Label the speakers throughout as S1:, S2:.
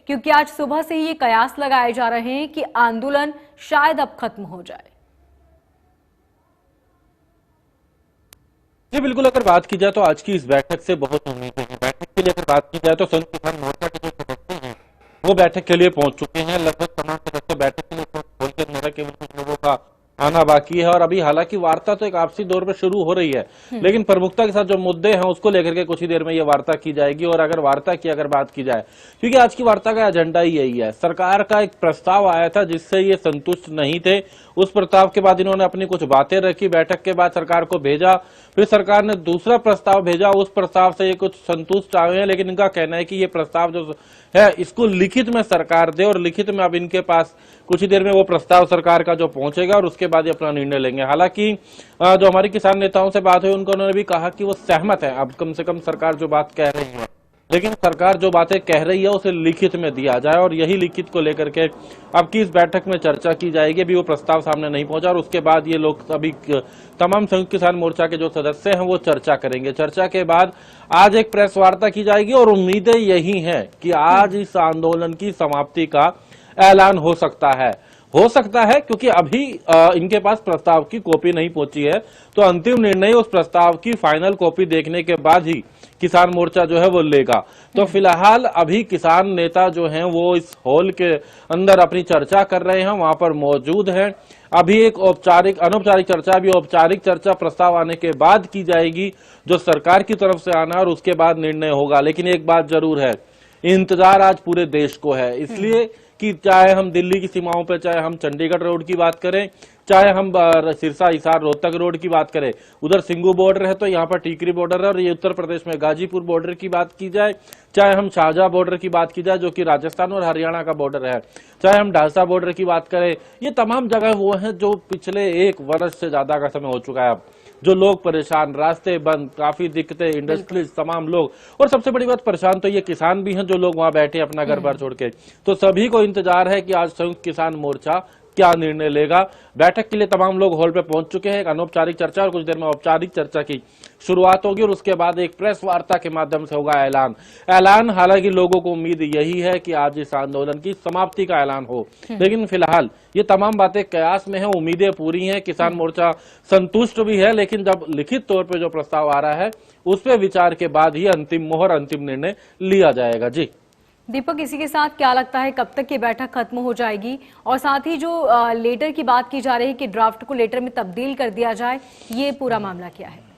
S1: क्योंकि आज सुबह से ही ये कयास लगाए जा रहे हैं कि आंदोलन शायद अब खत्म हो जाए।
S2: जी बिल्कुल, अगर बात की जाए तो आज की इस बैठक से बहुत उम्मीदें हैं। बैठक के लिए अगर बात की जाए तो संयुक्त किसान मोर्चा के जो सदस्य हैं वो बैठक के लिए पहुंच चुके हैं। लगभग तमाम सदस्य बैठक के लिए पहुंच चुके हैं। केवल कुछ लोगों का आना बाकी है और अभी हालांकि वार्ता तो एक आपसी दौर पे शुरू हो रही है, लेकिन प्रमुखता के साथ जो मुद्दे हैं उसको लेकर के कुछ ही देर में ये वार्ता की जाएगी। और अगर वार्ता की अगर बात की जाए, क्योंकि आज की वार्ता का एजेंडा ही यही है। सरकार का एक प्रस्ताव आया था जिससे ये संतुष्ट नहीं थे। उस प्रस्ताव के बाद इन्होंने अपनी कुछ बातें रखी, बैठक के बाद सरकार को भेजा, फिर सरकार ने दूसरा प्रस्ताव भेजा। उस प्रस्ताव से ये कुछ संतुष्ट आ गए हैं, लेकिन इनका कहना है कि ये प्रस्ताव जो है इसको लिखित में सरकार दे और लिखित में अब इनके पास कुछ ही देर में वो प्रस्ताव सरकार का जो पहुंचेगा और उसके बाद ये अपना निर्णय लेंगे। हालांकि जो हमारे किसान नेताओं से बात हुई उन्होंने भी कहा कि वो सहमत है, अब कम से कम सरकार जो बात कह रही है, लेकिन सरकार जो बातें कह रही है उसे लिखित में दिया जाए और यही लिखित को लेकर के अब की इस बैठक में चर्चा की जाएगी। अभी वो प्रस्ताव सामने नहीं पहुंचा और उसके बाद ये लोग सभी तमाम संयुक्त किसान मोर्चा के जो सदस्य हैं वो चर्चा करेंगे। चर्चा के बाद आज एक प्रेस वार्ता की जाएगी और उम्मीदें यही हैं कि आज इस आंदोलन की समाप्ति का ऐलान हो सकता है क्योंकि अभी इनके पास प्रस्ताव की कॉपी नहीं पहुंची है, तो अंतिम निर्णय उस प्रस्ताव की फाइनल कॉपी देखने के बाद ही किसान मोर्चा जो है वो लेगा। तो फिलहाल अभी किसान नेता जो हैं वो इस हॉल के अंदर अपनी चर्चा कर रहे हैं, वहां पर मौजूद हैं। अभी एक अनौपचारिक चर्चा, अभी औपचारिक चर्चा प्रस्ताव आने के बाद की जाएगी जो सरकार की तरफ से आना और उसके बाद निर्णय होगा। लेकिन एक बात जरूर है, इंतजार आज पूरे देश को है, इसलिए कि चाहे हम दिल्ली की सीमाओं पर, चाहे हम चंडीगढ़ रोड की बात करें, चाहे हम सिरसा हिसार रोहतक रोड की बात करें, उधर सिंगू बॉर्डर है तो यहाँ पर टीकरी बॉर्डर है, और ये उत्तर प्रदेश में गाजीपुर बॉर्डर की बात की जाए, चाहे हम शाहजहां बॉर्डर की बात की जाए जो कि राजस्थान और हरियाणा का बॉर्डर है, चाहे हम ढालसा बॉर्डर की बात करें, ये तमाम जगह वो हैं जो पिछले 1 वर्ष से ज्यादा का समय हो चुका है अब जो लोग परेशान, रास्ते बंद, काफी दिक्कतें, इंडस्ट्रीज, तमाम लोग, और सबसे बड़ी बात परेशान तो ये किसान भी हैं जो लोग वहां बैठे अपना घर बार छोड़ के। तो सभी को इंतजार है कि आज संयुक्त किसान मोर्चा क्या निर्णय लेगा। बैठक के लिए तमाम लोग हॉल पे पहुंच चुके हैं। एक अनौपचारिक चर्चा और कुछ देर में औपचारिक चर्चा की शुरुआत होगी और उसके बाद एक प्रेस वार्ता के माध्यम से होगा ऐलान। हालांकि लोगों को उम्मीद यही है कि आज इस आंदोलन की समाप्ति का ऐलान हो, लेकिन फिलहाल ये तमाम बातें कयास में है। उम्मीदें पूरी हैं, किसान मोर्चा संतुष्ट भी है, लेकिन जब लिखित तौर पर जो प्रस्ताव आ रहा है उस पर विचार के बाद ही अंतिम मोहर, अंतिम निर्णय लिया जाएगा। जी
S1: दीपक, इसी के साथ क्या लगता है कब तक ये बैठक खत्म हो जाएगी, और साथ ही जो लेटर की बात की जा रही है कि ड्राफ्ट को लेटर में तब्दील कर दिया जाए, ये पूरा मामला क्या है?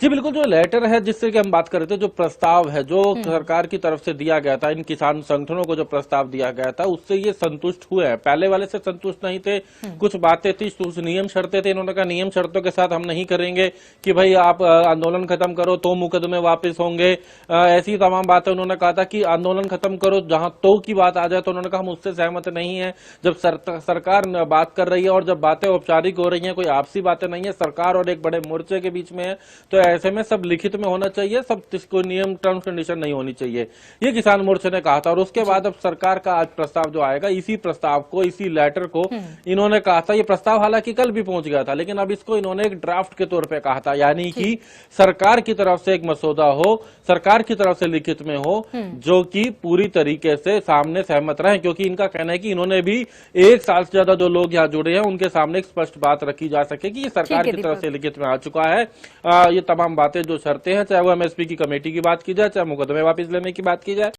S2: जी बिल्कुल, जो लेटर है जिससे कि हम बात कर रहे थे, जो प्रस्ताव है जो सरकार की तरफ से दिया गया था, इन किसान संगठनों को जो प्रस्ताव दिया गया था उससे ये संतुष्ट हुए हैं। पहले वाले से संतुष्ट नहीं थे, कुछ बातें थी, कुछ नियम शर्तें थे। इन्होंने कहा नियम शर्तों के साथ हम नहीं करेंगे कि भाई आप आंदोलन खत्म करो तो मुकदमे वापस होंगे, ऐसी तमाम बातें उन्होंने कहा था कि आंदोलन खत्म करो, जहां तो की बात आ जाए तो उन्होंने कहा हम उससे सहमत नहीं है। जब सरकार बात कर रही है और जब बातें औपचारिक हो रही है, कोई आपसी बातें नहीं है, सरकार और एक बड़े मोर्चे के बीच में है, तो ऐसे में सब लिखित में होना चाहिए, सब कोई नियम, टर्म्स कंडीशन नहीं होनी चाहिए, ये किसान मोर्चे ने कहा था। और उसके बाद अब सरकार का आज प्रस्ताव जो आएगा, इसी प्रस्ताव को, इसी लेटर को इन्होंने कहा था, ये प्रस्ताव हालांकि कल भी पहुंच गया था, लेकिन अब इसको इन्होंने एक ड्राफ्ट के तौर पे कहा था, यानी कि सरकार की तरफ से एक मसौदा हो, सरकार की तरफ से लिखित में हो, जो कि पूरी तरीके से सामने सहमत रहे। क्योंकि इनका कहना है कि इन्होंने भी 1 साल से ज्यादा जो लोग यहाँ जुड़े हैं उनके सामने एक स्पष्ट बात रखी जा सके कि ये सरकार की तरफ से लिखित में आ चुका है। ये तमाम बातें, जो शर्तें हैं, चाहे वो एमएसपी की कमेटी की बात की जाए, चाहे मुकदमे वापस लेने की बात की जाए,